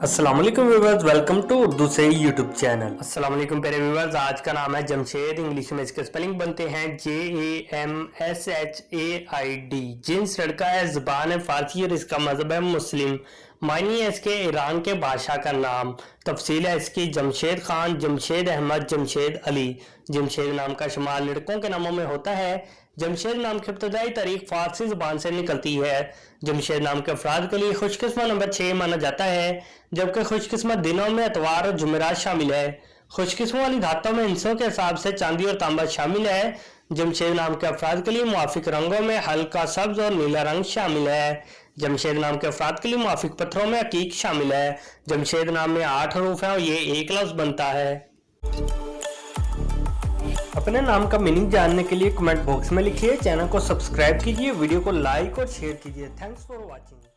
अस्सलाम वालेकुम viewers, welcome to Urdu से यूट्यूब चैनल। अस्सलाम वालेकुम प्यारे व्यूअर्स, आज का नाम है जमशेद। इंग्लिश में इसके स्पेलिंग बनते हैं JAMSHAID। जिन्स लड़का है, ज़बान है फारसी और इसका मजहब है मुस्लिम। मायने है इसके ईरान के बादशाह का नाम। तफसील है इसकी जमशेद खान, जमशेद अहमद, जमशेद अली। जमशेद नाम का शुमार लड़कों के नामों में होता है। जमशेद नाम की इब्तदाई तारीख फारसी ज़बान से निकलती है। जमशेद नाम के अफराद के लिए खुशकिस्मत नंबर 6 माना जाता है, जबकि खुशकिस्मत दिनों में एतवार और जुमेरात शामिल है। खुशकिस्मत वाली धातों में हिस्सों के हिसाब से चांदी और तांबा शामिल है। जमशेद नाम के अफराद के लिए मुआफिक रंगों में हल्का सब्ज और नीला रंग शामिल है। जमशेद नाम के अफराद के लिए मुआफिक पत्थरों में हकीक शामिल है। जमशेद नाम में 8 हरूफ हैं और ये एक लफ्ज बनता है। अपने नाम का मीनिंग जानने के लिए कमेंट बॉक्स में लिखिए, चैनल को सब्सक्राइब कीजिए, वीडियो को लाइक और शेयर कीजिए। Thanks for watching.